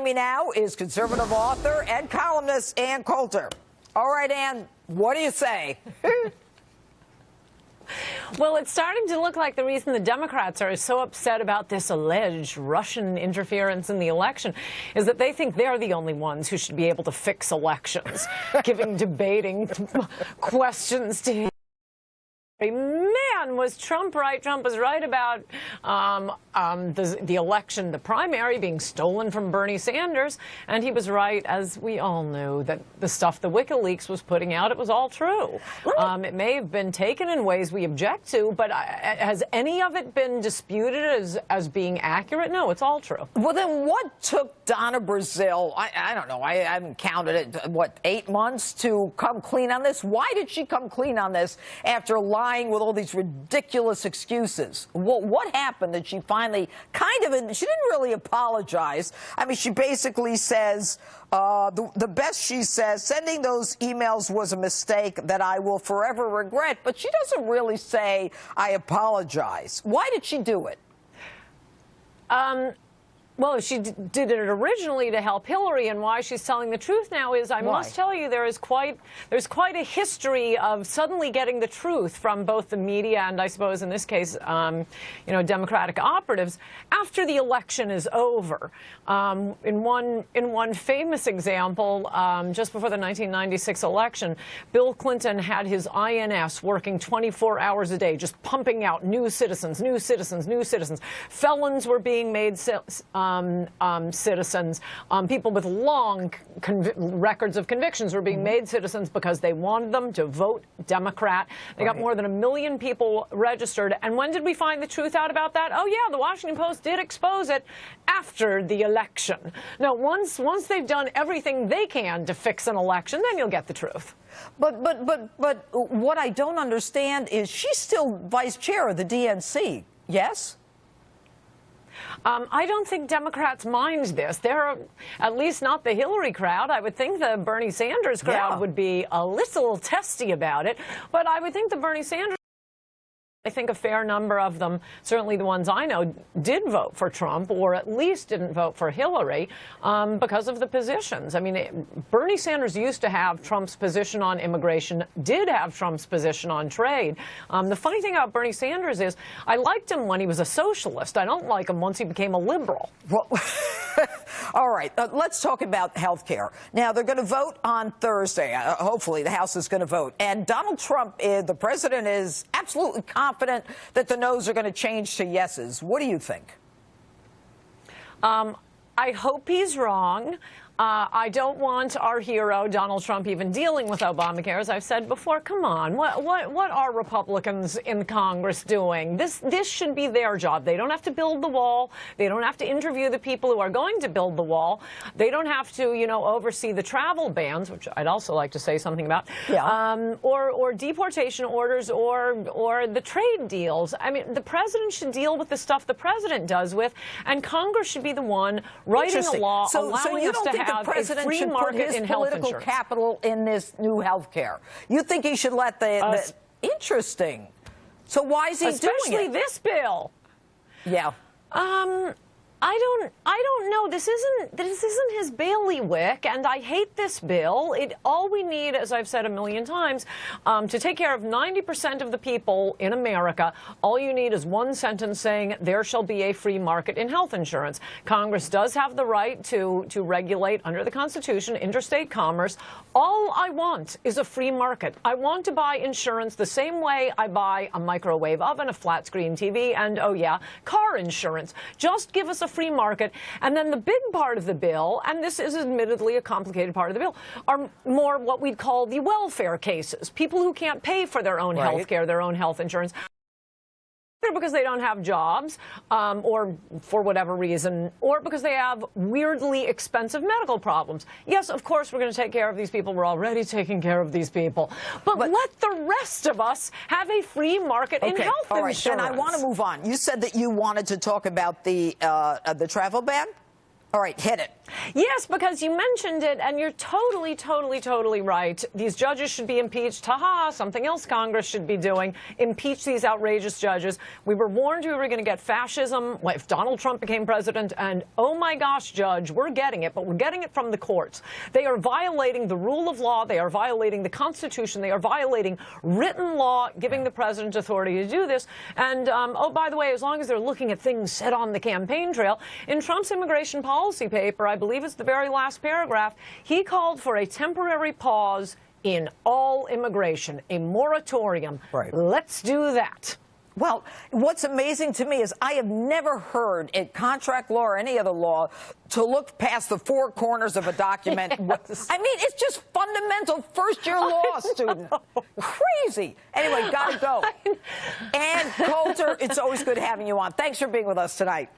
Me now is conservative author and columnist Ann Coulter. All right, Ann, what do you say? Well, it's starting to look like the reason the Democrats are so upset about this alleged Russian interference in the election is that they think they're the only ones who should be able to fix elections, giving debating questions to him. Man, was Trump right? Trump was right about the election, the primary being stolen from Bernie Sanders. And he was right, as we all knew, that the stuff the WikiLeaks was putting out, it was all true. It may have been taken in ways we object to, but has any of it been disputed as being accurate? No, it's all true. Well, then what took Donna Brazile, I don't know, I haven't counted it, what, 8 months to come clean on this? Why did she come clean on this after lying with all these ridiculous excuses? What happened that she finally she didn't really apologize. I mean, she basically says, the best she says, sending those emails was a mistake that I will forever regret, but she doesn't really say, I apologize. Why did she do it? Well, she did it originally to help Hillary, and why she's telling the truth now is, I must tell you, there's quite a history of suddenly getting the truth from both the media and, I suppose, in this case, Democratic operatives after the election is over. In one famous example, just before the 1996 election, Bill Clinton had his INS working 24 hours a day, just pumping out new citizens, new citizens, new citizens. Felons were being made citizens. People with long records of convictions were being made citizens because they wanted them to vote Democrat. They got more than 1 million people registered. And when did we find the truth out about that? Oh, yeah, the Washington Post did expose it after the election. Now, once they've done everything they can to fix an election, then you'll get the truth. But what I don't understand is she's still vice chair of the DNC, yes? I don't think Democrats mind this. They're at least not the Hillary crowd. I would think the Bernie Sanders crowd would be a little testy about it. But I would think the Bernie Sanders, I think a fair number of them, certainly the ones I know, did vote for Trump, or at least didn't vote for Hillary because of the positions. I mean, Bernie Sanders used to have Trump's position on immigration, did have Trump's position on trade. The funny thing about Bernie Sanders is I liked him when he was a socialist. I don't like him once he became a liberal. Well, all right, let's talk about health care. Now, they're going to vote on Thursday. Hopefully, the House is going to vote. And Donald Trump, the president, is absolutely confident that the no's are going to change to yeses. What do you think? I hope he's wrong. I don't want our hero, Donald Trump, even dealing with Obamacare. As I've said before, come on, what are Republicans in Congress doing? This should be their job. They don't have to build the wall. They don't have to interview the people who are going to build the wall. They don't have to, oversee the travel bans, which I'd also like to say something about, or deportation orders or the trade deals. I mean, the president should deal with the stuff the president does with, and Congress should be the one writing a law allowing us to have the president should put his political capital in this new health care. You think he should let the interesting. So why is he doing it? Especially this bill. Yeah. I don't know. This isn't his bailiwick, and I hate this bill. All we need, as I've said a million times, to take care of 90% of the people in America, all you need is one sentence saying there shall be a free market in health insurance. Congress does have the right to regulate under the Constitution interstate commerce. All I want is a free market. I want to buy insurance the same way I buy a microwave oven, a flat screen TV, and, oh yeah, car insurance. Just give us a free market. And then the big part of the bill, and this is admittedly a complicated part of the bill, are more what we'd call the welfare cases. People who can't pay for their own health care, their own health insurance, either because they don't have jobs or for whatever reason, or because they have weirdly expensive medical problems. Yes, of course, we're going to take care of these people. We're already taking care of these people. But let the rest of us have a free market in health insurance. All right, then I want to move on. You said that you wanted to talk about the travel ban? All right, hit it. Yes, because you mentioned it, and you're totally, totally, totally right. These judges should be impeached. Ha-ha, something else Congress should be doing. Impeach these outrageous judges. We were warned we were going to get fascism if Donald Trump became president, and oh my gosh, Judge, we're getting it, but we're getting it from the courts. They are violating the rule of law. They are violating the Constitution. They are violating written law, giving the president authority to do this. And, oh, by the way, as long as they're looking at things said on the campaign trail, in Trump's immigration policy paper, I believe it's the very last paragraph, he called for a temporary pause in all immigration, a moratorium. Right. Let's do that. Well, what's amazing to me is I have never heard in contract law or any other law to look past the four corners of a document. Yes. I mean, it's just fundamental first-year law, student. Crazy. Anyway, gotta go. And Coulter, it's always good having you on. Thanks for being with us tonight.